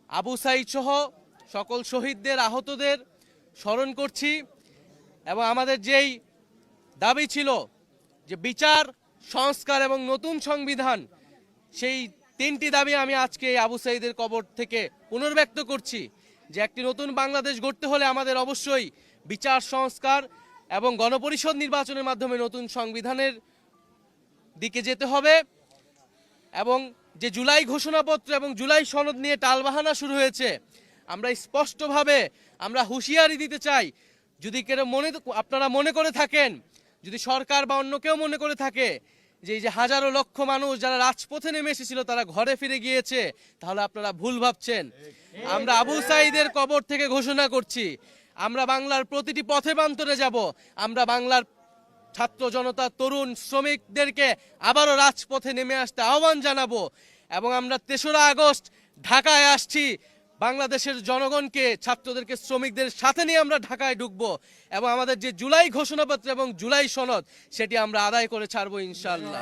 আবু সাঈদ সহ সকল শহীদদের আহতদের স্মরণ করছি এবং আমাদের যেই দাবি ছিল যে বিচার, সংস্কার এবং নতুন সংবিধান, সেই তিনটি দাবি আমি আজকে এই আবু সাঈদের কবর থেকে পুনর্ব্যক্ত করছি যে একটি নতুন বাংলাদেশ গড়তে হলে আমাদের অবশ্যই বিচার, সংস্কার এবং গণপরিষদ নির্বাচনের মাধ্যমে নতুন সংবিধানের দিকে যেতে হবে। এবং যে জুলাই ঘোষণাপত্র এবং জুলাই সনদ নিয়ে টালবাহানা শুরু হয়েছে, আমরা স্পষ্টভাবে আমরা হুঁশিয়ারি দিতে চাই, যদি কেউ আপনারা মনে করে থাকেন, যদি সরকার বা অন্য কেউ মনে করে থাকে যে এই যে হাজারো লক্ষ মানুষ যারা রাজপথে নেমে এসেছিল তারা ঘরে ফিরে গিয়েছে, তাহলে আপনারা ভুল ভাবছেন। আমরা আবু সাঈদের কবর থেকে ঘোষণা করছি, আমরা বাংলার প্রতিটি পথে প্রান্তরে যাব। আমরা বাংলার ছাত্র জনতা, তরুণ, শ্রমিকদেরকে আবারও রাজপথে নেমে আসতে আহ্বান জানাবো। এবং আমরা ৩রা আগস্ট ঢাকায় আসছি, বাংলাদেশের জনগণকে, ছাত্রদেরকে, শ্রমিকদের সাথে নিয়ে আমরা ঢাকায় ঢুকবো এবং আমাদের যে জুলাই ঘোষণাপত্র এবং জুলাই সনদ সেটি আমরা আদায় করে ছাড়বো ইনশাআল্লাহ।